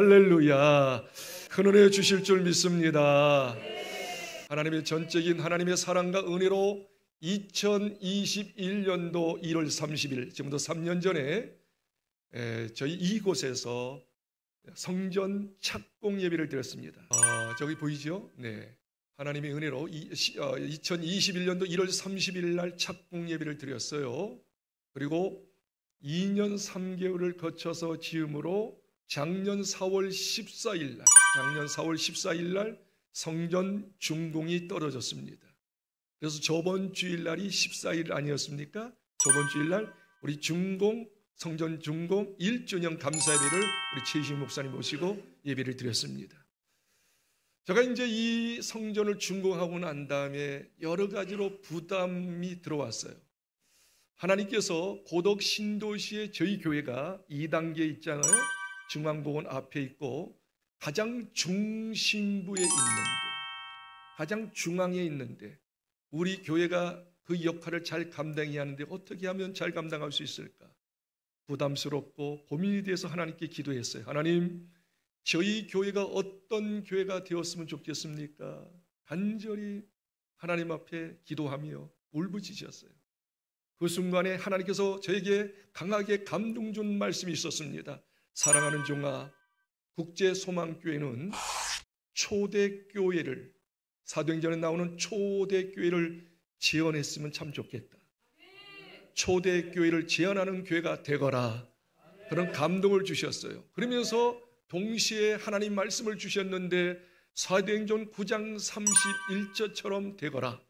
할렐루야. 큰 은혜 주실 줄 믿습니다. 하나님의 전적인 하나님의 사랑과 은혜로 2021년도 1월 30일, 지금부터 3년 전에 저희 이곳에서 성전 착공 예배를 드렸습니다. 저기 보이죠? 네. 하나님의 은혜로 2021년도 1월 30일 날 착공 예배를 드렸어요. 그리고 2년 3개월을 거쳐서 지음으로 작년 4월 14일 날 성전 준공이 떨어졌습니다. 그래서 저번 주일날이 14일 아니었습니까? 저번 주일날 우리 성전 준공 1주년 감사 예배를 우리 최희식 목사님 모시고 예배를 드렸습니다. 제가 이제 이 성전을 준공하고 난 다음에 여러 가지로 부담이 들어왔어요. 하나님께서 고덕 신도시의 저희 교회가 2단계에 있잖아요. 중앙복원 앞에 있고 가장 중심부에 있는데, 가장 중앙에 있는데 우리 교회가 그 역할을 잘 감당해야 하는데 어떻게 하면 잘 감당할 수 있을까? 부담스럽고 고민이 돼서 하나님께 기도했어요. 하나님, 저희 교회가 어떤 교회가 되었으면 좋겠습니까? 간절히 하나님 앞에 기도하며 울부짖었어요. 그 순간에 하나님께서 저에게 강하게 감동 준 말씀이 있었습니다. 사랑하는 종아, 국제소망교회는 초대교회를, 사도행전에 나오는 초대교회를 지원했으면 참 좋겠다. 초대교회를 지원하는 교회가 되거라. 그런 감동을 주셨어요. 그러면서 동시에 하나님 말씀을 주셨는데 사도행전 9장 31절처럼 되거라.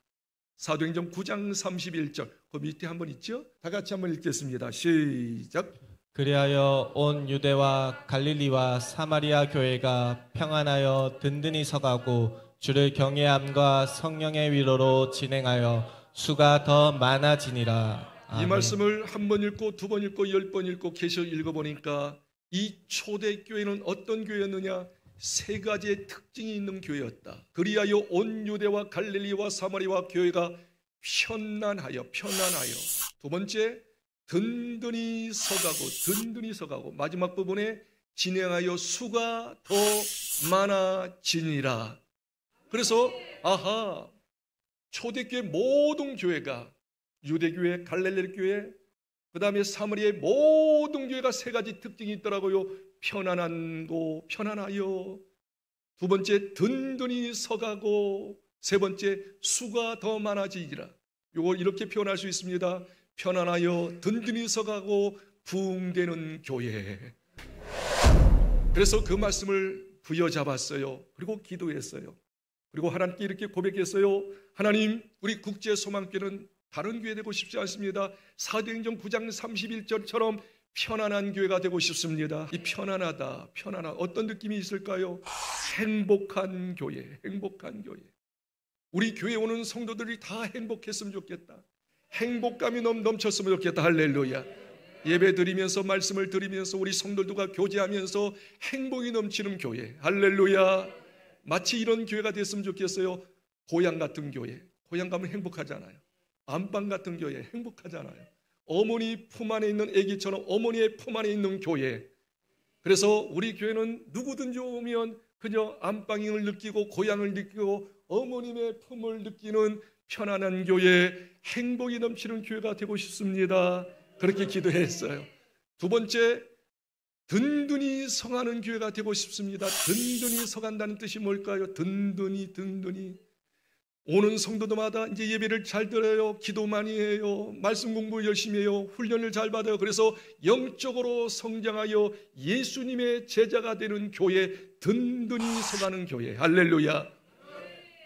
사도행전 9장 31절, 그 밑에 한번 있죠? 다 같이 한번 읽겠습니다. 시작. 그리하여 온 유대와 갈릴리와 사마리아 교회가 평안하여 든든히 서가고 주를 경외함과 성령의 위로로 진행하여 수가 더 많아지니라. 아멘. 이 말씀을 한 번 읽고 두 번 읽고 10번 읽고 계속 읽어보니까 이 초대교회는 어떤 교회였느냐? 세 가지의 특징이 있는 교회였다. 그리하여 온 유대와 갈릴리와 사마리아 교회가 편안하여. 두 번째, 든든히 서가고. 마지막 부분에 진행하여 수가 더 많아지니라. 그래서 초대교회 모든 교회가, 유대교회, 갈릴리 교회, 그 다음에 사마리아의 모든 교회가 세 가지 특징이 있더라고요. 편안하여. 두 번째, 든든히 서가고. 세 번째, 수가 더 많아지리라. 이걸 이렇게 표현할 수 있습니다. 편안하여, 든든히 서가고, 부흥되는 교회. 그래서 그 말씀을 부여잡았어요. 그리고 기도했어요. 그리고 하나님께 이렇게 고백했어요. 하나님, 우리 국제소망교회는 다른 교회 되고 싶지 않습니다. 사도행전 9장 31절처럼 편안한 교회가 되고 싶습니다. 이 편안하다. 어떤 느낌이 있을까요? 행복한 교회. 우리 교회에 오는 성도들이 다 행복했으면 좋겠다. 행복감이 넘쳤으면 좋겠다. 할렐루야. 예배 드리면서, 말씀을 드리면서, 우리 성도들과 교제하면서 행복이 넘치는 교회. 할렐루야. 마치 이런 교회가 됐으면 좋겠어요. 고향 같은 교회. 고향 가면 행복하잖아요. 안방 같은 교회 행복하잖아요. 어머니 품 안에 있는 아기처럼 어머니의 품 안에 있는 교회. 그래서 우리 교회는 누구든지 오면 그저 안방을 느끼고 고향을 느끼고 어머님의 품을 느끼는 편안한 교회, 행복이 넘치는 교회가 되고 싶습니다. 그렇게 기도했어요. 두 번째, 든든히 서가는 교회가 되고 싶습니다. 든든히 서간다는 뜻이 뭘까요? 든든히. 오는 성도들마다 이제 예배를 잘 들어요. 기도 많이 해요. 말씀 공부 열심히 해요. 훈련을 잘 받아요. 그래서 영적으로 성장하여 예수님의 제자가 되는 교회, 든든히 서가는 교회. 할렐루야.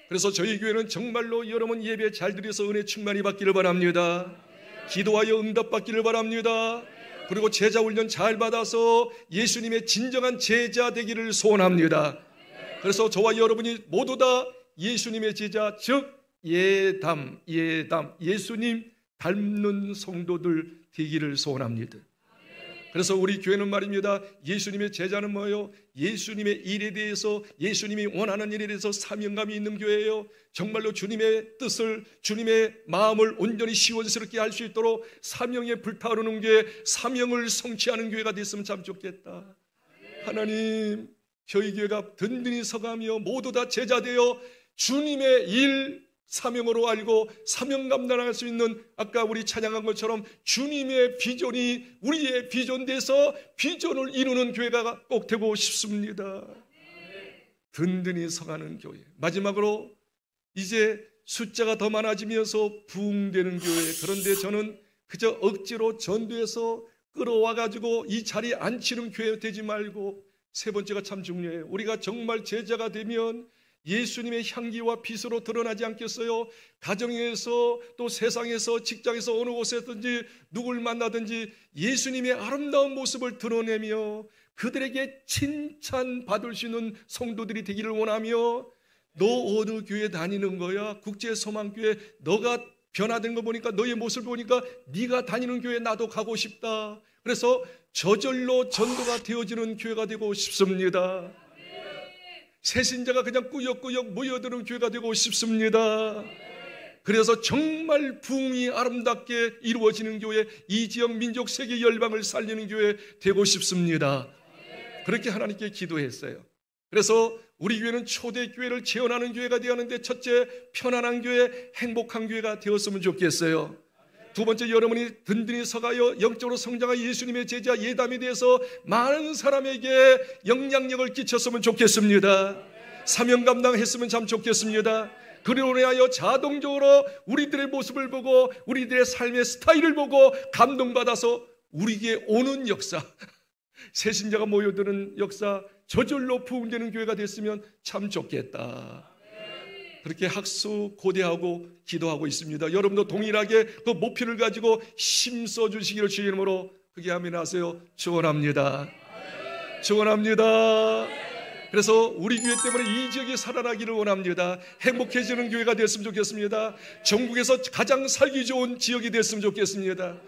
그래서 저희 교회는 정말로 여러분 예배 잘 드려서 은혜 충만히 받기를 바랍니다. 기도하여 응답받기를 바랍니다. 그리고 제자 훈련 잘 받아서 예수님의 진정한 제자 되기를 소원합니다. 그래서 저와 여러분이 모두 다 예수님의 제자, 즉 예수님 닮는 성도들 되기를 소원합니다. 그래서 우리 교회는 말입니다. 예수님의 제자는 뭐예요? 예수님의 일에 대해서, 예수님이 원하는 일에 대해서 사명감이 있는 교회예요. 정말로 주님의 뜻을, 주님의 마음을 온전히 시원스럽게 할 수 있도록 사명에 불타오르는 교회, 사명을 성취하는 교회가 됐으면 참 좋겠다. 하나님, 저희 교회가 든든히 서가며 모두 다 제자되어 주님의 일 사명으로 알고 사명 감당할 수 있는, 아까 우리 찬양한 것처럼 주님의 비전이 우리의 비전 돼서 비전을 이루는 교회가 꼭 되고 싶습니다. 든든히 서가는 교회. 마지막으로 이제 숫자가 더 많아지면서 부흥되는 교회. 그런데 저는 그저 억지로 전도해서 끌어와가지고 이 자리에 앉히는 교회 되지 말고, 세 번째가 참 중요해요. 우리가 정말 제자가 되면 예수님의 향기와 빛으로 드러나지 않겠어요? 가정에서 또 세상에서 직장에서 어느 곳에든지 누굴 만나든지 예수님의 아름다운 모습을 드러내며 그들에게 칭찬받을 수 있는 성도들이 되기를 원하며, 너 어느 교회 다니는 거야? 국제소망교회. 너가 변화된 거 보니까, 너의 모습을 보니까 네가 다니는 교회 나도 가고 싶다. 그래서 저절로 전도가 되어지는 교회가 되고 싶습니다. 새신자가 그냥 꾸역꾸역 모여드는 교회가 되고 싶습니다. 그래서 정말 부흥이 아름답게 이루어지는 교회, 이 지역 민족 세계 열방을 살리는 교회 되고 싶습니다. 그렇게 하나님께 기도했어요. 그래서 우리 교회는 초대교회를 재현하는 교회가 되었는데, 첫째, 편안한 교회, 행복한 교회가 되었으면 좋겠어요. 두 번째, 여러분이 든든히 서가여 영적으로 성장한 예수님의 제자 예담이 돼서 많은 사람에게 영향력을 끼쳤으면 좋겠습니다. 사명 감당했으면 참 좋겠습니다. 그리로 인하여 자동적으로 우리들의 모습을 보고 우리들의 삶의 스타일을 보고 감동받아서 우리에게 오는 역사, 새신자가 모여드는 역사, 저절로 부흥되는 교회가 됐으면 참 좋겠다. 그렇게 학수고대하고 기도하고 있습니다. 여러분도 동일하게 그 목표를 가지고 힘써 주시기를 주의 이름으로 그게 아멘 하세요. 축원합니다. 축원합니다. 그래서 우리 교회 때문에 이 지역이 살아나기를 원합니다. 행복해지는 교회가 됐으면 좋겠습니다. 전국에서 가장 살기 좋은 지역이 됐으면 좋겠습니다.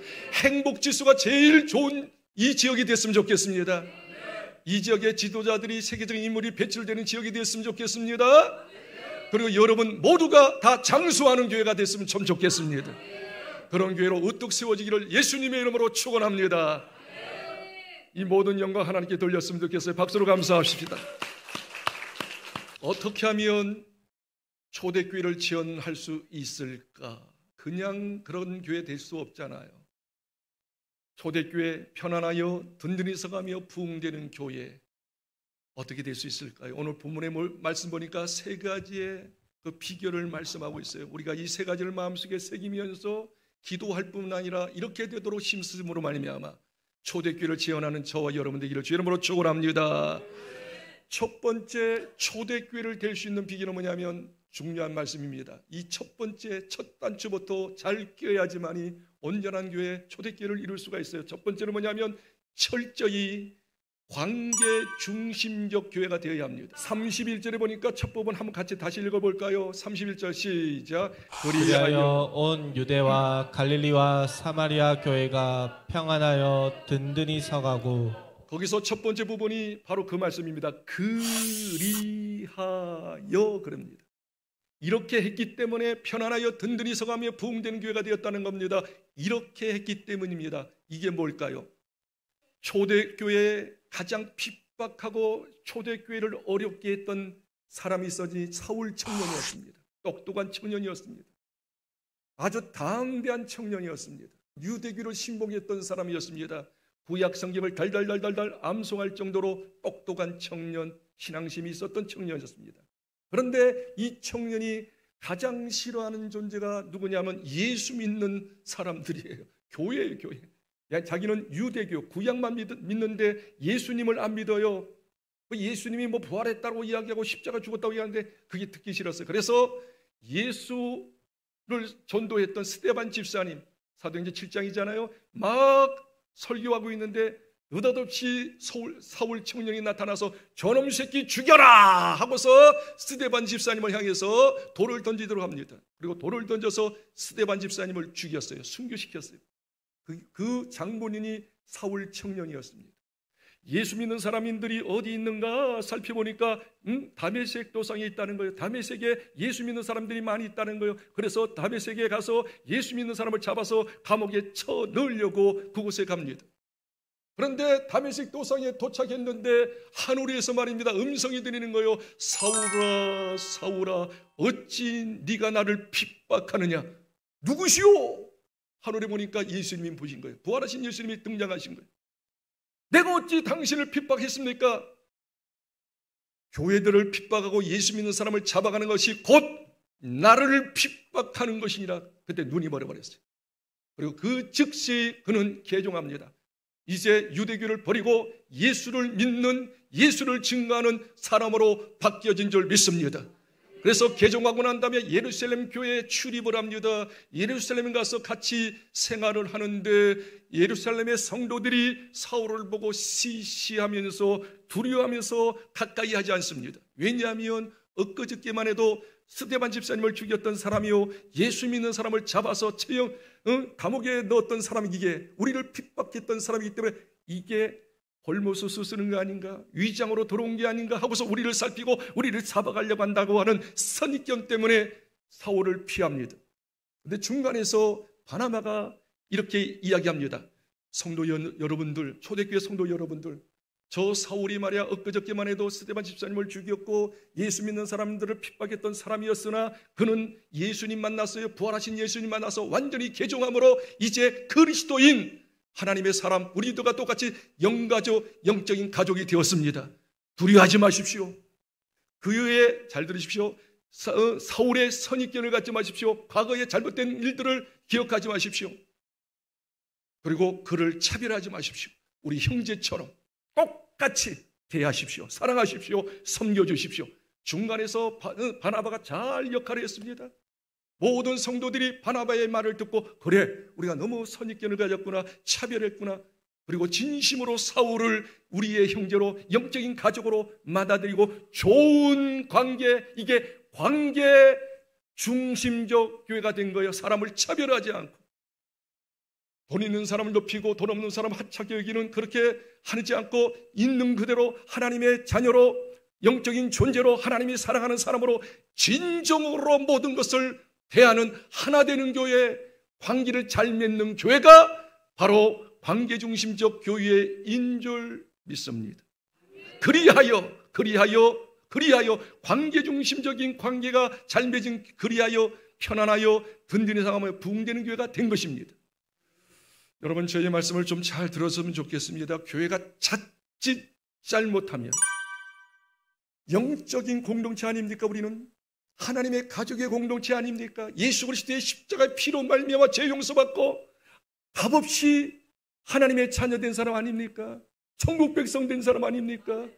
행복지수가 제일 좋은 이 지역이 됐으면 좋겠습니다. 이 지역의 지도자들이 세계적인 인물이 배출되는 지역이 됐으면 좋겠습니다. 그리고 여러분 모두가 다 장수하는 교회가 됐으면 참 좋겠습니다. 그런 교회로 우뚝 세워지기를 예수님의 이름으로 축원합니다. 이 모든 영광 하나님께 돌렸으면 좋겠어요. 박수로 감사합시다. 어떻게 하면 초대교회를 지원할 수 있을까? 그냥 그런 교회 될 수 없잖아요. 초대교회 편안하여 든든히 서가며 부흥되는 교회 어떻게 될 수 있을까요? 오늘 본문의 말씀 보니까 세 가지의 그 비결을 말씀하고 있어요. 우리가 이 세 가지를 마음속에 새기면서 기도할 뿐 아니라 이렇게 되도록 힘쓰므로 말미암아 초대교회를 지원하는 저와 여러분 되기를 주의 이름으로 축원합니다. 첫 번째 초대교회를 될 수 있는 비결은 뭐냐면 중요한 말씀입니다. 이 첫 번째 첫 단추부터 잘 끼어야지만이 온전한 교회 초대교회를 이룰 수가 있어요. 첫 번째는 뭐냐면 철저히 관계 중심적 교회가 되어야 합니다. 31절에 보니까 첫 부분 한번 같이 다시 읽어볼까요? 31절 시작. 그리하여 온 유대와 갈릴리와 사마리아 교회가 평안하여 든든히 서가고. 거기서 첫 번째 부분이 바로 그 말씀입니다. 그리하여 그럽니다. 이렇게 했기 때문에 편안하여 든든히 서가며 부흥되는 교회가 되었다는 겁니다. 이렇게 했기 때문입니다. 이게 뭘까요? 초대교회에 가장 핍박하고 초대교회를 어렵게 했던 사람이 있었지, 사울 청년이었습니다. 똑똑한 청년이었습니다. 아주 담대한 청년이었습니다. 유대교로 신봉했던 사람이었습니다. 구약 성경을 달달달달달 암송할 정도로 똑똑한 청년, 신앙심이 있었던 청년이었습니다. 그런데 이 청년이 가장 싫어하는 존재가 누구냐면 예수 믿는 사람들이에요. 교회예요, 교회. 자기는 유대교, 구약만 믿는데 예수님을 안 믿어요. 예수님이 뭐 부활했다고 이야기하고 십자가 죽었다고 이야기하는데 그게 듣기 싫었어요. 그래서 예수를 전도했던 스데반 집사님, 사도행전 7장이잖아요. 막 설교하고 있는데 느닷없이 사울 청년이 나타나서 저놈 새끼 죽여라 하고서 스데반 집사님을 향해서 돌을 던지도록 합니다. 그리고 돌을 던져서 스데반 집사님을 죽였어요. 순교시켰어요. 그 장본인이 사울 청년이었습니다. 예수 믿는 사람인들이 어디 있는가 살펴보니까 다메섹 도상에 있다는 거예요. 다메섹에 예수 믿는 사람들이 많이 있다는 거예요. 그래서 다메섹에 가서 예수 믿는 사람을 잡아서 감옥에 쳐 넣으려고 그곳에 갑니다. 그런데 다메섹 도상에 도착했는데 하늘에서 말입니다. 음성이 들리는 거예요. 사울아 사울아 어찌 네가 나를 핍박하느냐. 누구시오? 하늘에 보니까 예수님이 보신 거예요. 부활하신 예수님이 등장하신 거예요. 내가 어찌 당신을 핍박했습니까? 교회들을 핍박하고 예수 믿는 사람을 잡아가는 것이 곧 나를 핍박하는 것이니라. 그때 눈이 멀어버렸어요. 그리고 그 즉시 그는 개종합니다. 이제 유대교를 버리고 예수를 믿는, 예수를 증거하는 사람으로 바뀌어진 줄 믿습니다. 그래서 개종하고 난 다음에 예루살렘 교회에 출입을 합니다. 예루살렘에 가서 같이 생활을 하는데 예루살렘의 성도들이 사울을 보고 시시하면서 두려워하면서 가까이 하지 않습니다. 왜냐하면 엊그저께만 해도 스데반 집사님을 죽였던 사람이요, 예수 믿는 사람을 잡아서 감옥에 넣었던 사람이기에 우리를 핍박했던 사람이기 때문에 이게 볼모소스 쓰는 거 아닌가, 위장으로 들어온 게 아닌가 하고서 우리를 살피고 우리를 잡아가려고 한다고 하는 선입견 때문에 사울을 피합니다. 그런데 중간에서 바나바가 이렇게 이야기합니다. 성도 여러분들, 초대교회 성도 여러분들, 저 사울이 말이야 엊그저께만 해도 스데반 집사님을 죽였고 예수 믿는 사람들을 핍박했던 사람이었으나 그는 예수님 만났어요. 부활하신 예수님 만나서 완전히 개종함으로 이제 그리스도인 하나님의 사람, 우리들과 똑같이 영적인 가족이 되었습니다. 두려워하지 마십시오. 그의, 잘 들으십시오, 사울의 선입견을 갖지 마십시오. 과거의 잘못된 일들을 기억하지 마십시오. 그리고 그를 차별하지 마십시오. 우리 형제처럼 똑같이 대하십시오. 사랑하십시오. 섬겨주십시오. 중간에서 바나바가 잘 역할을 했습니다. 모든 성도들이 바나바의 말을 듣고 그래, 우리가 너무 선입견을 가졌구나, 차별했구나. 그리고 진심으로 사울을 우리의 형제로, 영적인 가족으로 받아들이고 좋은 관계, 이게 관계 중심적 교회가 된 거예요. 사람을 차별하지 않고 돈 있는 사람을 높이고 돈 없는 사람을 하찮게 여기는, 그렇게 하지 않고 있는 그대로 하나님의 자녀로, 영적인 존재로, 하나님이 사랑하는 사람으로 진정으로 모든 것을 대하는 하나 되는 교회, 관계를 잘 맺는 교회가 바로 관계 중심적 교회인 줄 믿습니다. 그리하여 관계 중심적인 관계가 잘 맺은, 그리하여 편안하여 든든히 상하며 부흥되는 교회가 된 것입니다. 여러분, 저의 말씀을 좀 잘 들었으면 좋겠습니다. 교회가 자칫 잘못하면 영적인 공동체 아닙니까? 우리는 하나님의 가족의 공동체 아닙니까? 예수 그리스도의 십자가의 피로 말미암아 죄 용서받고 값없이 하나님의 자녀된 사람 아닙니까? 천국 백성 된 사람 아닙니까?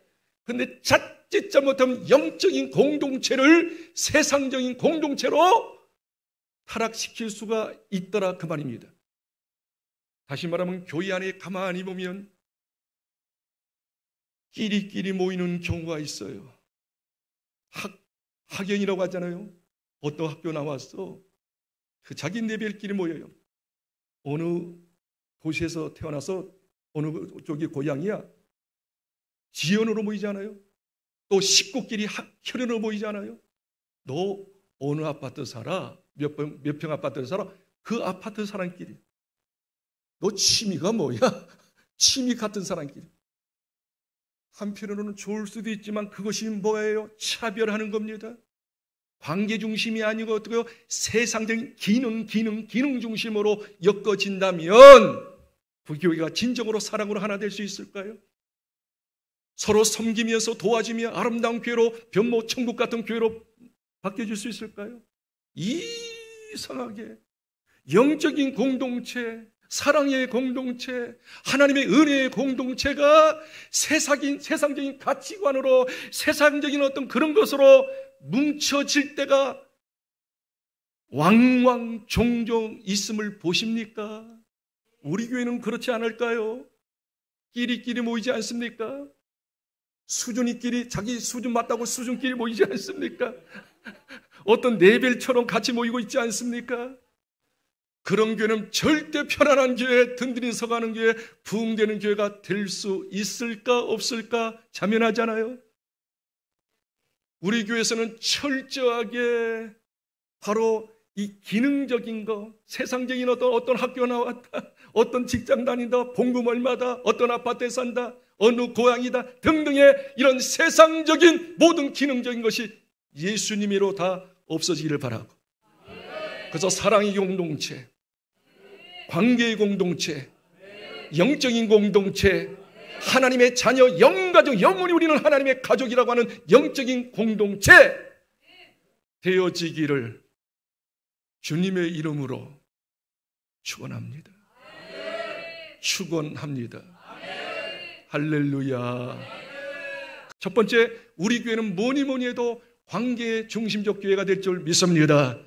그런데 자칫 잘못하면 영적인 공동체를 세상적인 공동체로 타락시킬 수가 있더라, 그 말입니다. 다시 말하면 교회 안에 가만히 보면 끼리끼리 모이는 경우가 있어요. 학연이라고 하잖아요. 어떤 학교 나왔어. 그 자기 내별끼리 모여요. 어느 도시에서 태어나서 어느 쪽이 고향이야. 지연으로 모이잖아요. 또 식구끼리 혈연으로 모이잖아요. 너 어느 아파트 살아? 몇 평 아파트 살아? 그 아파트 사람끼리. 너 취미가 뭐야? 취미 같은 사람끼리. 한편으로는 좋을 수도 있지만 그것이 뭐예요? 차별하는 겁니다. 관계 중심이 아니고 어떻게요? 세상적인 기능 중심으로 엮어진다면 그 교회가 진정으로 사랑으로 하나 될 수 있을까요? 서로 섬기면서 도와주며 아름다운 교회로, 변모 천국 같은 교회로 바뀌어질 수 있을까요? 이상하게 영적인 공동체, 사랑의 공동체, 하나님의 은혜의 공동체가 세상적인 가치관으로, 세상적인 어떤 그런 것으로 뭉쳐질 때가 왕왕 종종 있음을 보십니까? 우리 교회는 그렇지 않을까요? 끼리끼리 모이지 않습니까? 수준이끼리, 자기 수준 맞다고 수준끼리 모이지 않습니까? 어떤 레벨처럼 같이 모이고 있지 않습니까? 그런 교회는 절대 편안한 교회, 든든히 서가는 교회, 부흥되는 교회가 될 수 있을까 없을까 자면하잖아요. 우리 교회에서는 철저하게 바로 이 기능적인 거, 세상적인 어떤 학교 나왔다, 어떤 직장 다닌다, 봉급 얼마다, 어떤 아파트에 산다, 어느 고향이다 등등의 이런 세상적인 모든 기능적인 것이 예수님으로 다 없어지기를 바라고, 그래서 사랑의 공동체, 관계의 공동체, 영적인 공동체, 하나님의 자녀, 영가족, 영원히 우리는 하나님의 가족이라고 하는 영적인 공동체 되어지기를 주님의 이름으로 축원합니다. 축원합니다. 할렐루야. 첫 번째, 우리 교회는 뭐니 해도 관계 중심적 교회가 될 줄 믿습니다.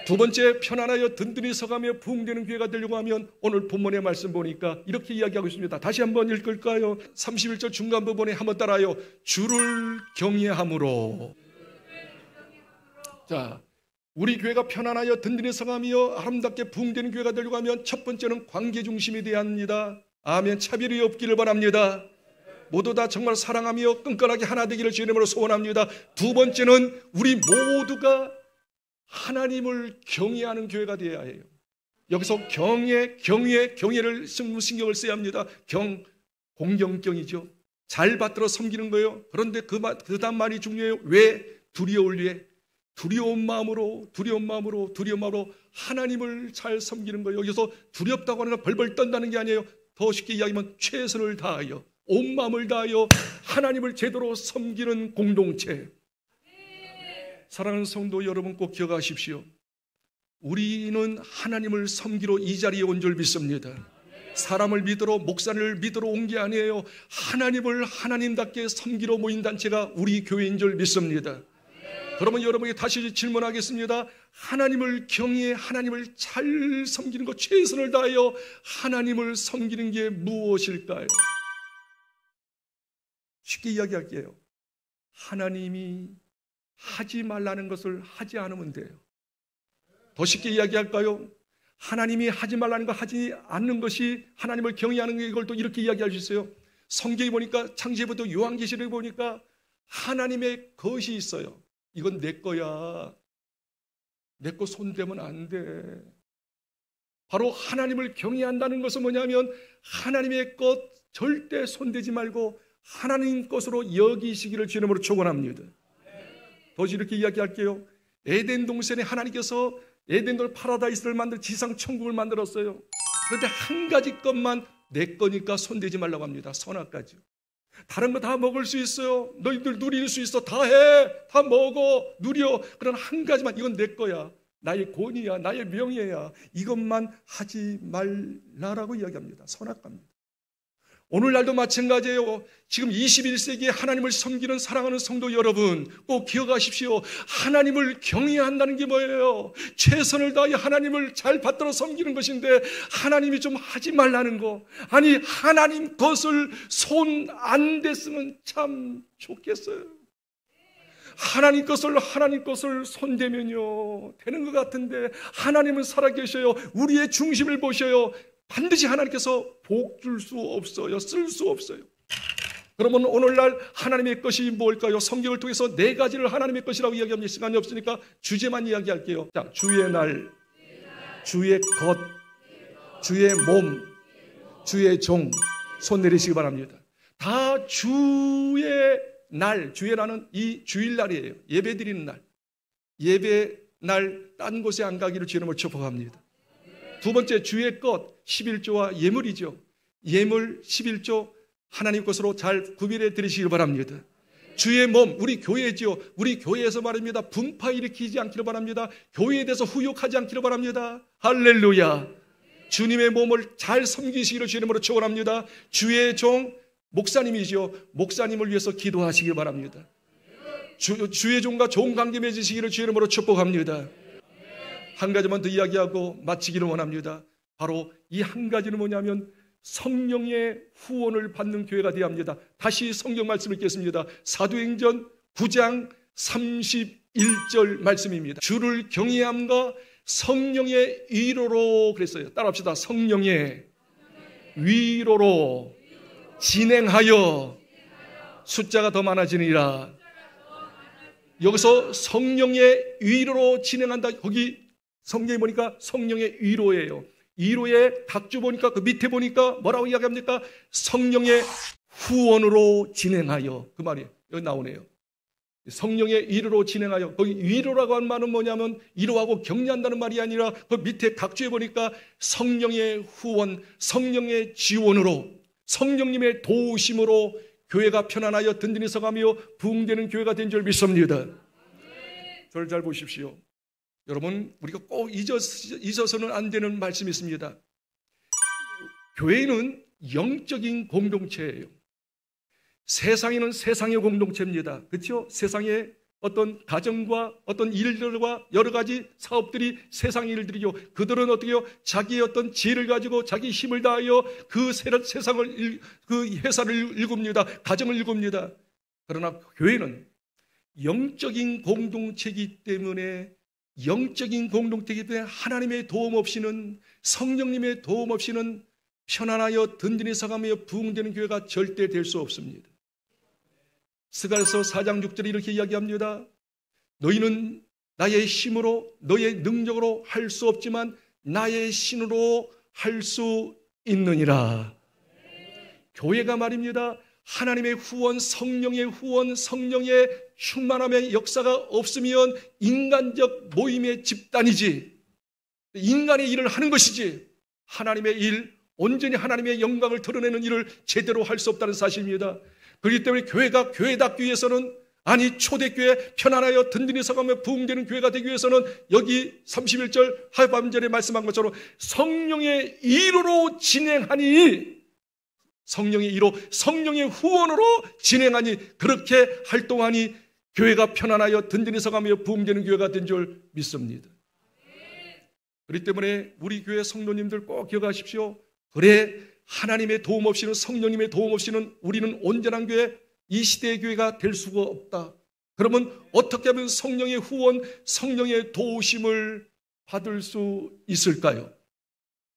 두 번째, 편안하여 든든히 서가며 부흥되는 교회가 되려고 하면 오늘 본문의 말씀 보니까 이렇게 이야기하고 있습니다. 다시 한번 읽을까요? 31절 중간 부분에 한번 따라요. 주를 경외함으로. 자, 우리 교회가 편안하여 든든히 서가며 아름답게 부흥되는 교회가 되려고 하면 첫 번째는 관계 중심이 되어야 합니다. 아멘. 차별이 없기를 바랍니다. 모두 다 정말 사랑하며 끈끈하게 하나 되기를 주의 이름으로 소원합니다. 두 번째는 우리 모두가 하나님을 경외하는 교회가 되어야 해요. 여기서 경외를 신경을 써야 합니다. 공경경이죠. 잘 받들어 섬기는 거예요. 그런데 그 다음 말이 중요해요. 왜? 두려울 위에. 두려운 마음으로 하나님을 잘 섬기는 거예요. 여기서 두렵다고 하는 건 벌벌 떤다는 게 아니에요. 더 쉽게 이야기하면 최선을 다하여, 온 마음을 다하여 하나님을 제대로 섬기는 공동체. 사랑하는 성도 여러분, 꼭 기억하십시오. 우리는 하나님을 섬기러 이 자리에 온 줄 믿습니다. 사람을 믿으러, 목사를 믿으러 온 게 아니에요. 하나님을 하나님답게 섬기러 모인 단체가 우리 교회인 줄 믿습니다. 그러면 여러분에게 다시 질문하겠습니다. 하나님을 경외해 하나님을 잘 섬기는 것, 최선을 다하여 하나님을 섬기는 게 무엇일까요? 쉽게 이야기할게요. 하나님이 하지 말라는 것을 하지 않으면 돼요. 더 쉽게 이야기할까요? 하나님이 하지 말라는 거 하지 않는 것이 하나님을 경외하는 게, 이걸 또 이렇게 이야기할 수 있어요. 성경에 보니까, 창세기부터 요한계시록에 보니까 하나님의 것이 있어요. 이건 내 거야. 내 거 손대면 안 돼. 바로 하나님을 경외한다는 것은 뭐냐면 하나님의 것 절대 손대지 말고 하나님 것으로 여기시기를 주의 이름으로 축원합니다. 더 이렇게 이야기할게요. 에덴 동산에 하나님께서 에덴 파라다이스를 만들 지상 천국을 만들었어요. 그런데 한 가지 것만 내 거니까 손대지 말라고 합니다. 선악과죠. 다른 거 다 먹을 수 있어요. 너희들 누릴 수 있어. 다 해. 다 먹어. 누려. 그런 한 가지만, 이건 내 거야. 나의 권위야. 나의 명예야. 이것만 하지 말라라고 이야기합니다. 선악과입니다. 오늘날도 마찬가지예요. 지금 21세기에 하나님을 섬기는 사랑하는 성도 여러분, 꼭 기억하십시오. 하나님을 경외한다는 게 뭐예요? 최선을 다해 하나님을 잘 받들어 섬기는 것인데, 하나님이 좀 하지 말라는 거, 아니 하나님 것을 손 안 댔으면 참 좋겠어요. 하나님 것을 손대면요 되는 것 같은데, 하나님은 살아계셔요. 우리의 중심을 보셔요. 반드시 하나님께서 복 줄 수 없어요. 쓸 수 없어요. 그러면 오늘날 하나님의 것이 뭘까요? 성경을 통해서 네 가지를 하나님의 것이라고 이야기합니다. 시간이 없으니까 주제만 이야기할게요. 자, 주의 날, 주의 것, 주의 몸, 주의 종, 손 내리시기 바랍니다. 다 주의 날, 주의라는 이 주일날이에요. 예배 드리는 날. 예배 날 딴 곳에 안 가기를 주의 이름으로 축복합니다. 두 번째, 주의 것, 11조와 예물이죠. 예물 11조 하나님 것으로 잘 구별해 드리시길 바랍니다. 주의 몸, 우리 교회지요. 우리 교회에서 말입니다. 분파 일으키지 않기를 바랍니다. 교회에 대해서 후욕하지 않기를 바랍니다. 할렐루야. 주님의 몸을 잘 섬기시기를 주의 이름으로 축원합니다. 주의 종, 목사님이죠. 목사님을 위해서 기도하시길 바랍니다. 주의 종과 좋은 관계 맺으시기를 주의 이름으로 축복합니다. 한 가지만 더 이야기하고 마치기를 원합니다. 바로 이 한 가지는 뭐냐면 성령의 후원을 받는 교회가 되어야 합니다. 다시 성경 말씀을 읽겠습니다. 사도행전 9장 31절 말씀입니다. 주를 경외함과 성령의 위로로 그랬어요. 따라합시다. 성령의 위로로 진행하여 숫자가 더 많아지니라. 여기서 성령의 위로로 진행한다. 거기 성경에 보니까 성령의 위로예요. 위로의 각주 보니까 그 밑에 보니까 뭐라고 이야기합니까? 성령의 후원으로 진행하여. 그 말이 여기 나오네요. 성령의 위로로 진행하여. 거기 위로라고 하는 말은 뭐냐면 위로하고 격려한다는 말이 아니라 그 밑에 각주에 보니까 성령의 후원, 성령의 지원으로, 성령님의 도우심으로 교회가 편안하여 든든히 서가며 부흥되는 교회가 된 줄 믿습니다. 저를 잘 보십시오. 여러분, 우리가 꼭 잊어서는 안 되는 말씀이 있습니다. 교회는 영적인 공동체예요. 세상에는 세상의 공동체입니다. 그렇죠? 세상에 어떤 가정과 어떤 일들과 여러 가지 사업들이 세상의 일들이죠. 그들은 어떻게 해요? 자기의 어떤 지혜를 가지고 자기 힘을 다하여 그 세상을, 그 회사를 일굽니다. 가정을 일굽니다. 그러나 교회는 영적인 공동체이기 때문에 하나님의 도움 없이는, 성령님의 도움 없이는 편안하여 든든히 서가며 부흥되는 교회가 절대 될 수 없습니다. 스가랴서 4장 6절에 이렇게 이야기합니다. 너희는 나의 힘으로, 너의 능력으로 할 수 없지만 나의 신으로 할 수 있느니라. 교회가 말입니다. 하나님의 후원, 성령의 충만함의 역사가 없으면 인간적 모임의 집단이지, 인간의 일을 하는 것이지, 하나님의 일, 온전히 하나님의 영광을 드러내는 일을 제대로 할 수 없다는 사실입니다. 그렇기 때문에 교회가 교회답기 위해서는, 아니 초대교회 편안하여 든든히 서가며 부흥되는 교회가 되기 위해서는 여기 31절 하반절에 말씀한 것처럼 성령의 이로로 진행하니, 성령의 이로, 성령의 후원으로 진행하니, 그렇게 활동하니 교회가 편안하여 든든히 서가며 부흥되는 교회가 된 줄 믿습니다. 그렇기 때문에 우리 교회 성도님들 꼭 기억하십시오. 그래, 하나님의 도움 없이는, 성령님의 도움 없이는 우리는 온전한 교회, 이 시대의 교회가 될 수가 없다. 그러면 어떻게 하면 성령의 후원, 성령의 도우심을 받을 수 있을까요?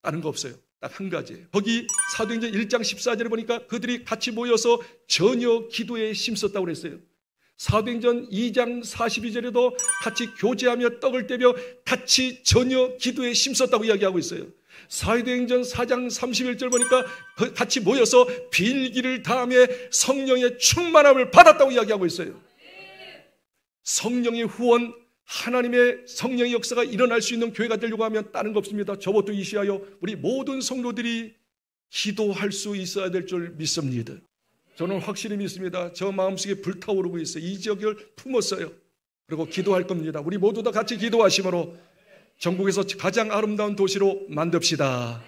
다른 거 없어요. 딱 한 가지예요. 거기 사도행전 1장 14절에 보니까 그들이 같이 모여서 전혀 기도에 힘썼다고 그랬어요. 사도행전 2장 42절에도 같이 교제하며 떡을 떼며 같이 전혀 기도에 힘썼다고 이야기하고 있어요. 사도행전 4장 31절 보니까 같이 모여서 빌기를 다하며 성령의 충만함을 받았다고 이야기하고 있어요. 성령의 후원, 하나님의 성령의 역사가 일어날 수 있는 교회가 되려고 하면 다른 거 없습니다. 저부터 이시하여 우리 모든 성도들이 기도할 수 있어야 될 줄 믿습니다. 저는 확실히 믿습니다. 저 마음속에 불타오르고 있어요. 이 지역을 품었어요. 그리고 기도할 겁니다. 우리 모두 다 같이 기도하심으로 전국에서 가장 아름다운 도시로 만듭시다.